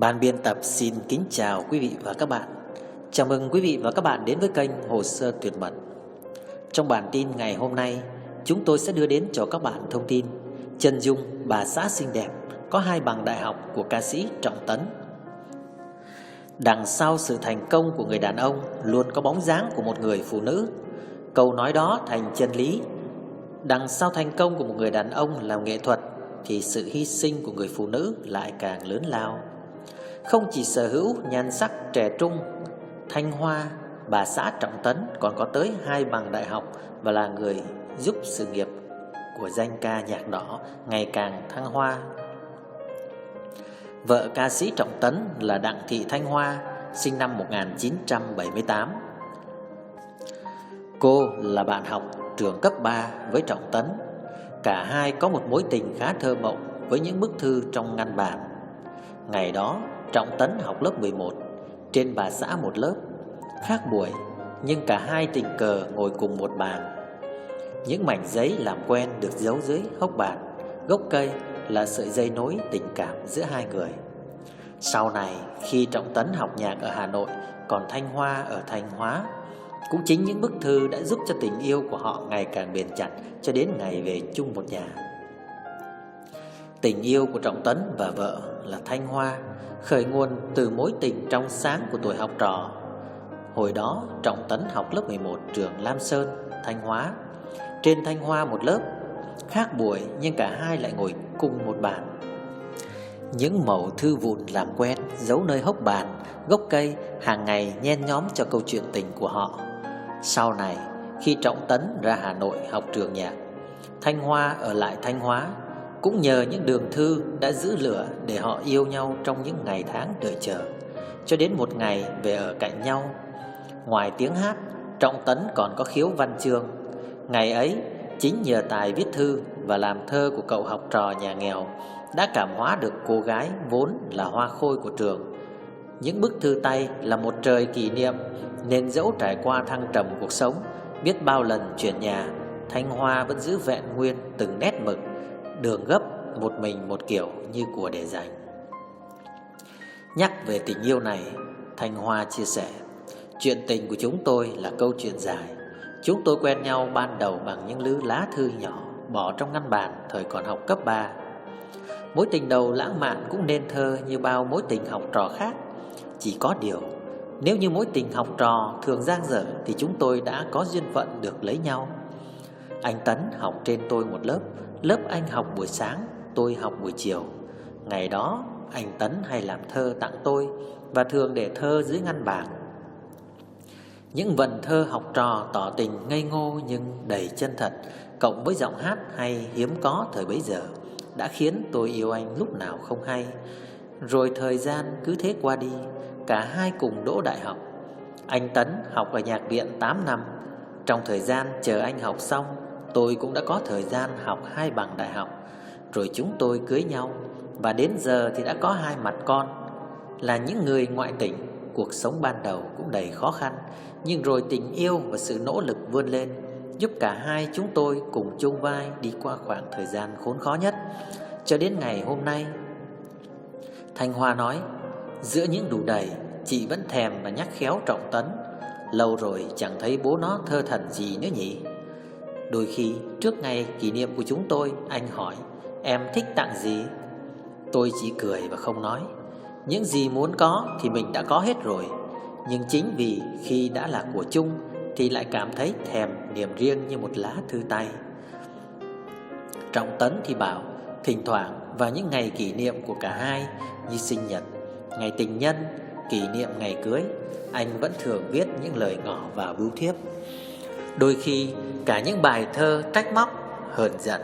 Ban biên tập xin kính chào quý vị và các bạn. Chào mừng quý vị và các bạn đến với kênh Hồ sơ tuyệt mật. Trong bản tin ngày hôm nay, chúng tôi sẽ đưa đến cho các bạn thông tin chân dung bà xã xinh đẹp có 2 bằng đại học của ca sĩ Trọng Tấn. Đằng sau sự thành công của người đàn ông luôn có bóng dáng của một người phụ nữ. Câu nói đó thành chân lý. Đằng sau thành công của một người đàn ông làm nghệ thuật thì sự hy sinh của người phụ nữ lại càng lớn lao. Không chỉ sở hữu nhan sắc trẻ trung, thanh hoa, bà xã Trọng Tấn còn có tới 2 bằng đại học và là người giúp sự nghiệp của danh ca nhạc đỏ ngày càng thăng hoa. Vợ ca sĩ Trọng Tấn là Đặng Thị Thanh Hoa, sinh năm 1978. Cô là bạn học trường cấp 3 với Trọng Tấn. Cả hai có một mối tình khá thơ mộng với những bức thư trong ngăn bàn. Ngày đó, Trọng Tấn học lớp 11, trên bà xã một lớp. Khác buổi, nhưng cả hai tình cờ ngồi cùng một bàn. Những mảnh giấy làm quen được giấu dưới hốc bàn. Gốc cây là sợi dây nối tình cảm giữa hai người. Sau này, khi Trọng Tấn học nhạc ở Hà Nội, còn Thanh Hoa ở Thanh Hóa, cũng chính những bức thư đã giúp cho tình yêu của họ ngày càng bền chặt cho đến ngày về chung một nhà. Tình yêu của Trọng Tấn và vợ là Thanh Hoa khởi nguồn từ mối tình trong sáng của tuổi học trò. Hồi đó Trọng Tấn học lớp 11 trường Lam Sơn, Thanh Hóa. Trên Thanh Hoa một lớp, khác buổi nhưng cả hai lại ngồi cùng một bàn. Những mẩu thư vụn làm quen giấu nơi hốc bàn, gốc cây hàng ngày nhen nhóm cho câu chuyện tình của họ. Sau này, khi Trọng Tấn ra Hà Nội học trường nhạc, Thanh Hoa ở lại Thanh Hóa. Cũng nhờ những đường thư đã giữ lửa để họ yêu nhau trong những ngày tháng đợi chờ, cho đến một ngày về ở cạnh nhau. Ngoài tiếng hát, Trọng Tấn còn có khiếu văn chương. Ngày ấy, chính nhờ tài viết thư và làm thơ của cậu học trò nhà nghèo đã cảm hóa được cô gái vốn là hoa khôi của trường. Những bức thư tay là một trời kỷ niệm, nên dẫu trải qua thăng trầm cuộc sống, biết bao lần chuyển nhà, Thanh Hoa vẫn giữ vẹn nguyên từng nét mực, đường gấp một mình một kiểu như của để dành. Nhắc về tình yêu này, Thanh Hoa chia sẻ: chuyện tình của chúng tôi là câu chuyện dài. Chúng tôi quen nhau ban đầu bằng những lư lá thư nhỏ bỏ trong ngăn bàn thời còn học cấp 3. Mối tình đầu lãng mạn cũng nên thơ như bao mối tình học trò khác. Chỉ có điều, nếu như mối tình học trò thường dang dở thì chúng tôi đã có duyên phận được lấy nhau. Anh Tấn học trên tôi một lớp. Lớp anh học buổi sáng, tôi học buổi chiều. Ngày đó, anh Tấn hay làm thơ tặng tôi và thường để thơ dưới ngăn bàn. Những vần thơ học trò tỏ tình ngây ngô nhưng đầy chân thật, cộng với giọng hát hay hiếm có thời bấy giờ, đã khiến tôi yêu anh lúc nào không hay. Rồi thời gian cứ thế qua đi, cả hai cùng đỗ đại học. Anh Tấn học ở nhạc viện 8 năm. Trong thời gian chờ anh học xong, tôi cũng đã có thời gian học 2 bằng đại học. Rồi chúng tôi cưới nhau, và đến giờ thì đã có 2 mặt con. Là những người ngoại tỉnh, cuộc sống ban đầu cũng đầy khó khăn, nhưng rồi tình yêu và sự nỗ lực vươn lên giúp cả hai chúng tôi cùng chung vai đi qua khoảng thời gian khốn khó nhất, cho đến ngày hôm nay. Thanh Hoa nói: giữa những đủ đầy, chị vẫn thèm và nhắc khéo Trọng Tấn. Lâu rồi chẳng thấy bố nó thơ thẩn gì nữa nhỉ. Đôi khi trước ngày kỷ niệm của chúng tôi, anh hỏi em thích tặng gì. Tôi chỉ cười và không nói. Những gì muốn có thì mình đã có hết rồi. Nhưng chính vì khi đã là của chung thì lại cảm thấy thèm niềm riêng như một lá thư tay. Trọng Tấn thì bảo thỉnh thoảng vào những ngày kỷ niệm của cả hai, như sinh nhật, ngày tình nhân, kỷ niệm ngày cưới, anh vẫn thường viết những lời ngỏ vào bưu thiếp. Đôi khi cả những bài thơ trách móc, hờn giận.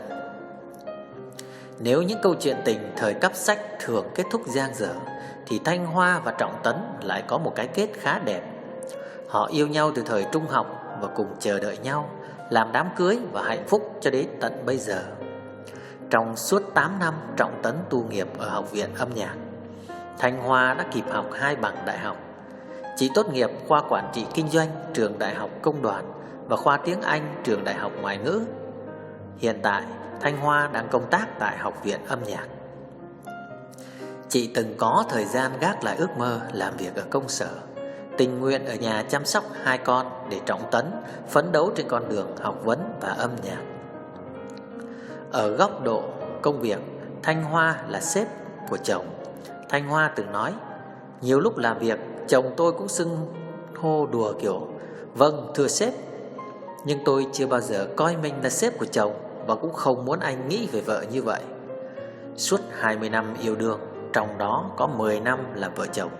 Nếu những câu chuyện tình thời cấp sách thường kết thúc dang dở, thì Thanh Hoa và Trọng Tấn lại có một cái kết khá đẹp. Họ yêu nhau từ thời trung học và cùng chờ đợi nhau, làm đám cưới và hạnh phúc cho đến tận bây giờ. Trong suốt 8 năm Trọng Tấn tu nghiệp ở Học viện âm nhạc, Thanh Hoa đã kịp học 2 bằng đại học. Chị tốt nghiệp khoa quản trị kinh doanh trường Đại học Công đoàn và khoa tiếng Anh trường Đại học Ngoại ngữ. Hiện tại Thanh Hoa đang công tác tại Học viện âm nhạc. Chị từng có thời gian gác lại ước mơ làm việc ở công sở, tình nguyện ở nhà chăm sóc hai con để Trọng Tấn phấn đấu trên con đường học vấn và âm nhạc. Ở góc độ công việc, Thanh Hoa là sếp của chồng. Thanh Hoa từng nói, nhiều lúc làm việc chồng tôi cũng xưng hô đùa kiểu vâng thưa sếp. Nhưng tôi chưa bao giờ coi mình là sếp của chồng, và cũng không muốn anh nghĩ về vợ như vậy. Suốt 20 năm yêu đương, trong đó có 10 năm là vợ chồng,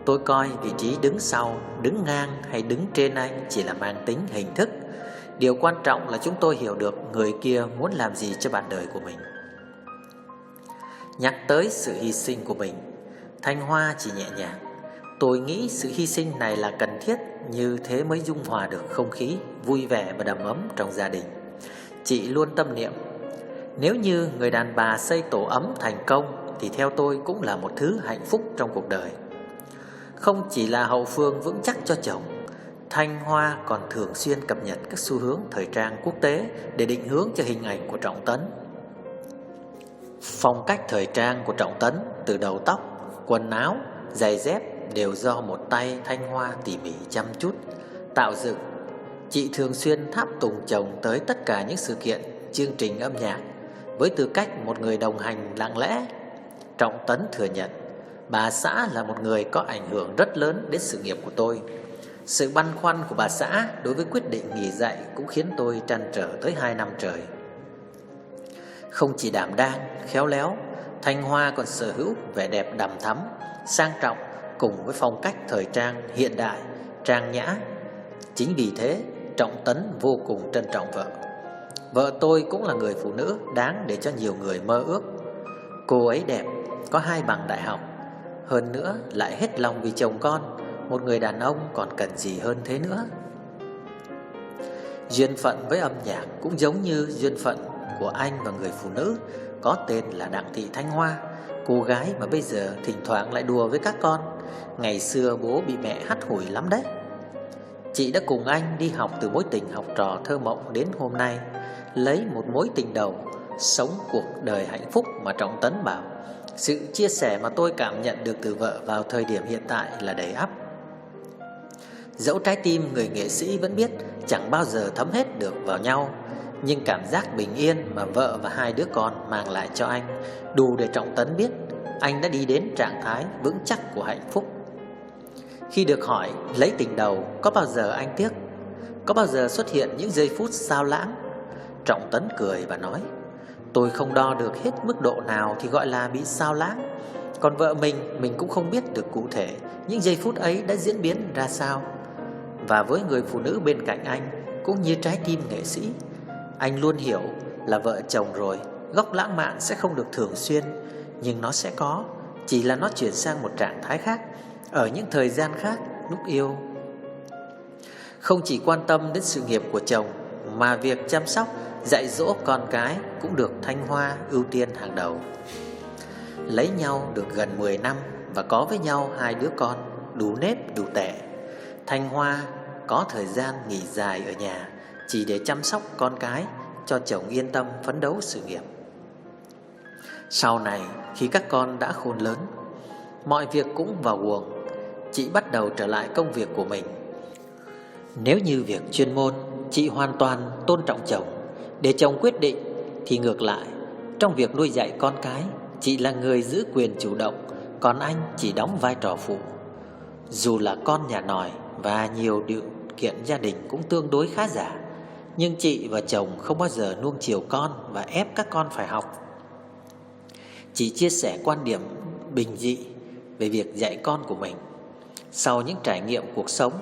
tôi coi vị trí đứng sau, đứng ngang hay đứng trên anh chỉ là mang tính hình thức. Điều quan trọng là chúng tôi hiểu được người kia muốn làm gì cho bạn đời của mình. Nhắc tới sự hy sinh của mình, Thanh Hoa chỉ nhẹ nhàng, tôi nghĩ sự hy sinh này là cần thiết, như thế mới dung hòa được không khí vui vẻ và đầm ấm trong gia đình. Chị luôn tâm niệm, nếu như người đàn bà xây tổ ấm thành công thì theo tôi cũng là một thứ hạnh phúc trong cuộc đời. Không chỉ là hậu phương vững chắc cho chồng, Thanh Hoa còn thường xuyên cập nhật các xu hướng thời trang quốc tế để định hướng cho hình ảnh của Trọng Tấn. Phong cách thời trang của Trọng Tấn, từ đầu tóc, quần áo, giày dép đều do một tay Thanh Hoa tỉ mỉ chăm chút tạo dựng. Chị thường xuyên tháp tùng chồng tới tất cả những sự kiện, chương trình âm nhạc. Với tư cách một người đồng hành lặng lẽ, Trọng Tấn thừa nhận bà xã là một người có ảnh hưởng rất lớn đến sự nghiệp của tôi. Sự băn khoăn của bà xã đối với quyết định nghỉ dạy cũng khiến tôi trăn trở tới 2 năm trời. Không chỉ đảm đang, khéo léo, Thanh Hoa còn sở hữu vẻ đẹp đằm thắm, sang trọng cùng với phong cách thời trang hiện đại, trang nhã. Chính vì thế, Trọng Tấn vô cùng trân trọng vợ. Vợ tôi cũng là người phụ nữ đáng để cho nhiều người mơ ước. Cô ấy đẹp, có 2 bằng đại học, hơn nữa lại hết lòng vì chồng con. Một người đàn ông còn cần gì hơn thế nữa. Duyên phận với âm nhạc cũng giống như duyên phận của anh và người phụ nữ có tên là Đặng Thị Thanh Hoa, cô gái mà bây giờ thỉnh thoảng lại đùa với các con. Ngày xưa bố bị mẹ hắt hủi lắm đấy. Chị đã cùng anh đi học từ mối tình học trò thơ mộng đến hôm nay, lấy một mối tình đầu, sống cuộc đời hạnh phúc mà Trọng Tấn bảo sự chia sẻ mà tôi cảm nhận được từ vợ vào thời điểm hiện tại là đầy ắp. Dẫu trái tim người nghệ sĩ vẫn biết chẳng bao giờ thấm hết được vào nhau, nhưng cảm giác bình yên mà vợ và 2 đứa con mang lại cho anh đủ để Trọng Tấn biết anh đã đi đến trạng thái vững chắc của hạnh phúc. Khi được hỏi lấy tình đầu có bao giờ anh tiếc, có bao giờ xuất hiện những giây phút sao lãng, Trọng Tấn cười và nói, tôi không đo được hết mức độ nào thì gọi là bị sao lãng. Còn vợ mình cũng không biết được cụ thể những giây phút ấy đã diễn biến ra sao. Và với người phụ nữ bên cạnh anh cũng như trái tim nghệ sĩ, anh luôn hiểu là vợ chồng rồi, góc lãng mạn sẽ không được thường xuyên, nhưng nó sẽ có, chỉ là nó chuyển sang một trạng thái khác, ở những thời gian khác lúc yêu. Không chỉ quan tâm đến sự nghiệp của chồng, mà việc chăm sóc, dạy dỗ con cái cũng được Thanh Hoa ưu tiên hàng đầu. Lấy nhau được gần 10 năm và có với nhau 2 đứa con đủ nếp đủ tẻ, Thanh Hoa có thời gian nghỉ dài ở nhà chỉ để chăm sóc con cái, cho chồng yên tâm phấn đấu sự nghiệp. Sau này khi các con đã khôn lớn, mọi việc cũng vào guồng, chị bắt đầu trở lại công việc của mình. Nếu như việc chuyên môn chị hoàn toàn tôn trọng chồng, để chồng quyết định, thì ngược lại, trong việc nuôi dạy con cái, chị là người giữ quyền chủ động, còn anh chỉ đóng vai trò phụ. Dù là con nhà nòi và nhiều điều kiện gia đình cũng tương đối khá giả, nhưng chị và chồng không bao giờ nuông chiều con và ép các con phải học. Chị chia sẻ quan điểm bình dị về việc dạy con của mình. Sau những trải nghiệm cuộc sống,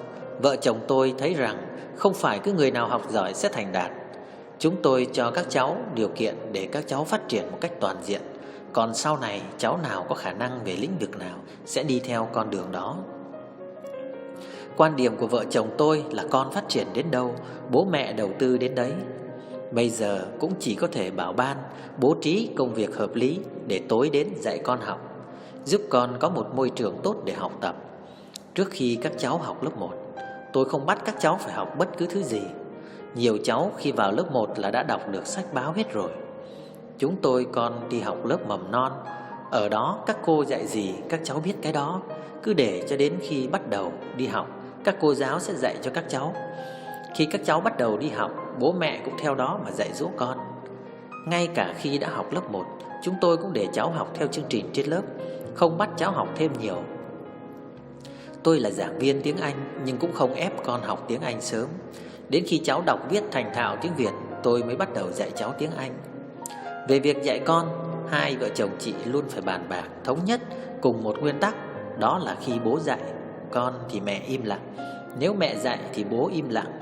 vợ chồng tôi thấy rằng không phải cứ người nào học giỏi sẽ thành đạt. Chúng tôi cho các cháu điều kiện để các cháu phát triển một cách toàn diện, còn sau này cháu nào có khả năng về lĩnh vực nào sẽ đi theo con đường đó. Quan điểm của vợ chồng tôi là con phát triển đến đâu, bố mẹ đầu tư đến đấy. Bây giờ cũng chỉ có thể bảo ban, bố trí công việc hợp lý để tối đến dạy con học, giúp con có một môi trường tốt để học tập. Trước khi các cháu học lớp 1, tôi không bắt các cháu phải học bất cứ thứ gì. Nhiều cháu khi vào lớp 1 là đã đọc được sách báo hết rồi. Chúng tôi còn đi học lớp mầm non, Ở đó các cô dạy gì các cháu biết cái đó. Cứ để cho đến khi bắt đầu đi học, các cô giáo sẽ dạy cho các cháu. Khi các cháu bắt đầu đi học, bố mẹ cũng theo đó mà dạy dỗ con. Ngay cả khi đã học lớp 1, chúng tôi cũng để cháu học theo chương trình trên lớp, không bắt cháu học thêm nhiều. Tôi là giảng viên tiếng Anh nhưng cũng không ép con học tiếng Anh sớm. Đến khi cháu đọc viết thành thạo tiếng Việt, tôi mới bắt đầu dạy cháu tiếng Anh. Về việc dạy con, hai vợ chồng chị luôn phải bàn bạc thống nhất cùng một nguyên tắc. Đó là khi bố dạy con thì mẹ im lặng, nếu mẹ dạy thì bố im lặng.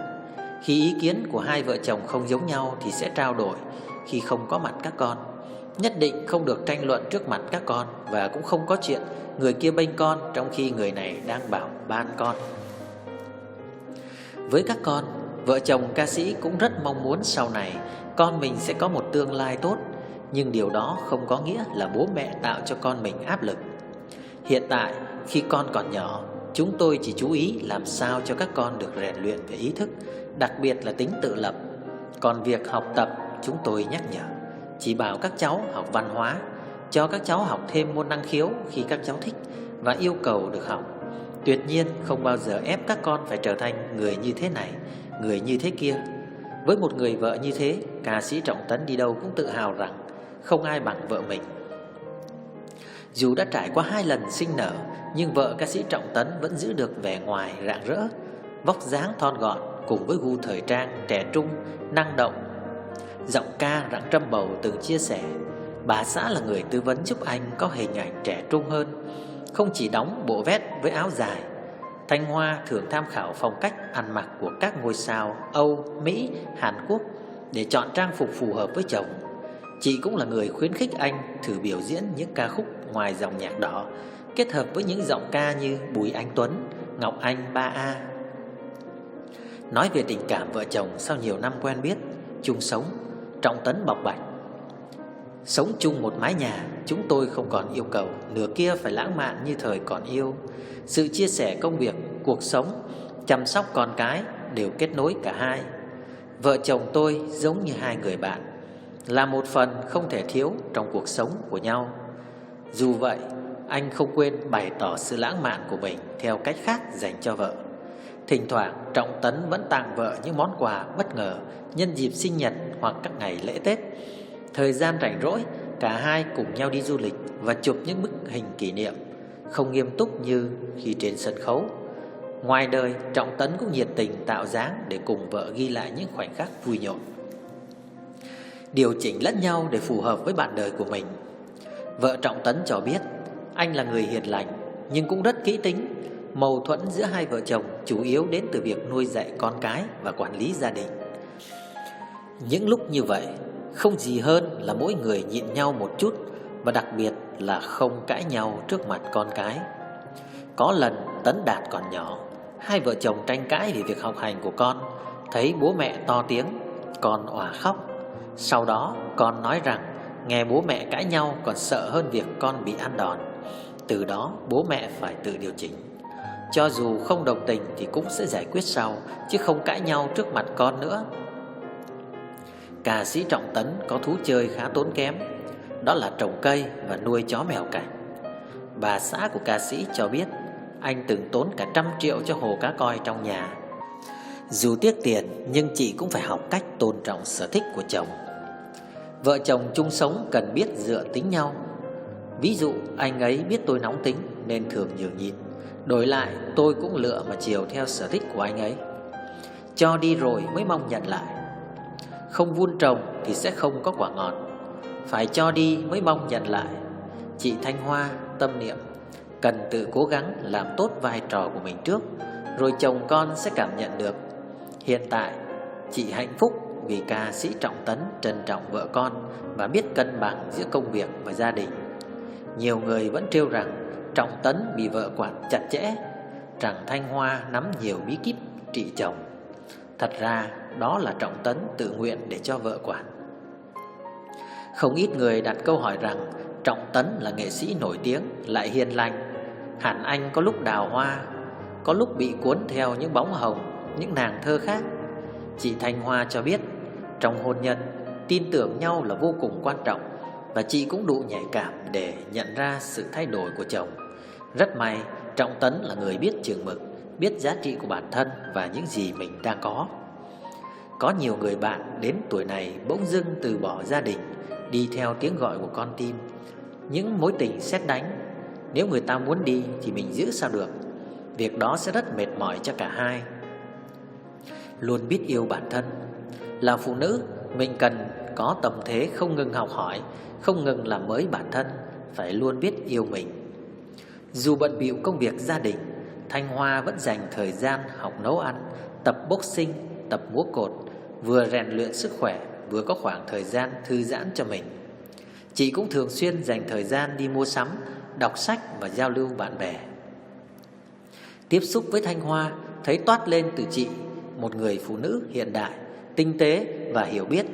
Khi ý kiến của hai vợ chồng không giống nhau thì sẽ trao đổi khi không có mặt các con. Nhất định không được tranh luận trước mặt các con, và cũng không có chuyện người kia bênh con trong khi người này đang bảo ban con. Với các con, vợ chồng ca sĩ cũng rất mong muốn sau này con mình sẽ có một tương lai tốt, nhưng điều đó không có nghĩa là bố mẹ tạo cho con mình áp lực. Hiện tại, khi con còn nhỏ, chúng tôi chỉ chú ý làm sao cho các con được rèn luyện về ý thức, đặc biệt là tính tự lập. Còn việc học tập, chúng tôi nhắc nhở, chỉ bảo các cháu học văn hóa, cho các cháu học thêm môn năng khiếu khi các cháu thích và yêu cầu được học. Tuyệt nhiên không bao giờ ép các con phải trở thành người như thế này, người như thế kia. Với một người vợ như thế, ca sĩ Trọng Tấn đi đâu cũng tự hào rằng không ai bằng vợ mình. Dù đã trải qua 2 lần sinh nở, nhưng vợ ca sĩ Trọng Tấn vẫn giữ được vẻ ngoài rạng rỡ, vóc dáng thon gọn cùng với gu thời trang trẻ trung, năng động. Giọng ca Rạng Trâm Bầu từng chia sẻ, bà xã là người tư vấn giúp anh có hình ảnh trẻ trung hơn, không chỉ đóng bộ vest với áo dài. Thanh Hoa thường tham khảo phong cách ăn mặc của các ngôi sao Âu, Mỹ, Hàn Quốc để chọn trang phục phù hợp với chồng. Chị cũng là người khuyến khích anh thử biểu diễn những ca khúc ngoài dòng nhạc đỏ, kết hợp với những giọng ca như Bùi Anh Tuấn, Ngọc Anh 3A. Nói về tình cảm vợ chồng sau nhiều năm quen biết, chung sống, Trọng Tấn bộc bạch: sống chung một mái nhà, chúng tôi không còn yêu cầu nửa kia phải lãng mạn như thời còn yêu. Sự chia sẻ công việc, cuộc sống, chăm sóc con cái đều kết nối cả hai. Vợ chồng tôi giống như hai người bạn, là một phần không thể thiếu trong cuộc sống của nhau. Dù vậy, anh không quên bày tỏ sự lãng mạn của mình theo cách khác dành cho vợ. Thỉnh thoảng Trọng Tấn vẫn tặng vợ những món quà bất ngờ nhân dịp sinh nhật hoặc các ngày lễ Tết. Thời gian rảnh rỗi, cả hai cùng nhau đi du lịch và chụp những bức hình kỷ niệm, không nghiêm túc như khi trên sân khấu. Ngoài đời, Trọng Tấn cũng nhiệt tình tạo dáng để cùng vợ ghi lại những khoảnh khắc vui nhộn, điều chỉnh lẫn nhau để phù hợp với bạn đời của mình. Vợ Trọng Tấn cho biết anh là người hiền lành nhưng cũng rất kỹ tính. Mâu thuẫn giữa hai vợ chồng chủ yếu đến từ việc nuôi dạy con cái và quản lý gia đình. Những lúc như vậy, không gì hơn là mỗi người nhịn nhau một chút, và đặc biệt là không cãi nhau trước mặt con cái. Có lần Tấn Đạt còn nhỏ, hai vợ chồng tranh cãi về việc học hành của con. Thấy bố mẹ to tiếng, con òa khóc. Sau đó con nói rằng nghe bố mẹ cãi nhau còn sợ hơn việc con bị ăn đòn. Từ đó bố mẹ phải tự điều chỉnh. Cho dù không đồng tình thì cũng sẽ giải quyết sau, chứ không cãi nhau trước mặt con nữa. Ca sĩ Trọng Tấn có thú chơi khá tốn kém, đó là trồng cây và nuôi chó mèo cảnh. Bà xã của ca sĩ cho biết anh từng tốn cả 100 triệu cho hồ cá coi trong nhà. Dù tiếc tiền nhưng chị cũng phải học cách tôn trọng sở thích của chồng. Vợ chồng chung sống cần biết dựa tính nhau. Ví dụ anh ấy biết tôi nóng tính nên thường nhường nhịn, đổi lại tôi cũng lựa mà chiều theo sở thích của anh ấy. Cho đi rồi mới mong nhận lại. Không vun trồng thì sẽ không có quả ngọt, phải cho đi mới mong nhận lại. Chị Thanh Hoa tâm niệm cần tự cố gắng làm tốt vai trò của mình trước, rồi chồng con sẽ cảm nhận được. Hiện tại chị hạnh phúc vì ca sĩ Trọng Tấn trân trọng vợ con và biết cân bằng giữa công việc và gia đình. Nhiều người vẫn trêu rằng Trọng Tấn bị vợ quản chặt chẽ, rằng Thanh Hoa nắm nhiều bí kíp trị chồng. Thật ra đó là Trọng Tấn tự nguyện để cho vợ quản. Không ít người đặt câu hỏi rằng Trọng Tấn là nghệ sĩ nổi tiếng lại hiền lành, hẳn anh có lúc đào hoa, có lúc bị cuốn theo những bóng hồng, những nàng thơ khác. Chị Thanh Hoa cho biết trong hôn nhân, tin tưởng nhau là vô cùng quan trọng, và chị cũng đủ nhạy cảm để nhận ra sự thay đổi của chồng. Rất may Trọng Tấn là người biết chừng mực, biết giá trị của bản thân và những gì mình đang có. Có nhiều người bạn đến tuổi này bỗng dưng từ bỏ gia đình, đi theo tiếng gọi của con tim, những mối tình sét đánh. Nếu người ta muốn đi thì mình giữ sao được. Việc đó sẽ rất mệt mỏi cho cả hai. Luôn biết yêu bản thân. Là phụ nữ, mình cần có tâm thế không ngừng học hỏi, không ngừng làm mới bản thân, phải luôn biết yêu mình. Dù bận bịu công việc gia đình, Thanh Hoa vẫn dành thời gian học nấu ăn, tập boxing, tập múa cột, vừa rèn luyện sức khỏe, vừa có khoảng thời gian thư giãn cho mình. Chị cũng thường xuyên dành thời gian đi mua sắm, đọc sách và giao lưu bạn bè. Tiếp xúc với Thanh Hoa, thấy toát lên từ chị một người phụ nữ hiện đại, tinh tế và hiểu biết.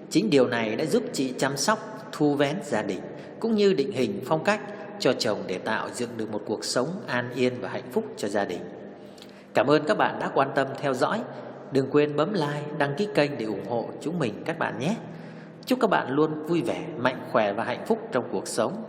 Chính điều này đã giúp chị chăm sóc, thu vén gia đình, cũng như định hình phong cách cho chồng để tạo dựng được một cuộc sống an yên và hạnh phúc cho gia đình. Cảm ơn các bạn đã quan tâm theo dõi. Đừng quên bấm like, đăng ký kênh để ủng hộ chúng mình các bạn nhé. Chúc các bạn luôn vui vẻ, mạnh khỏe và hạnh phúc trong cuộc sống.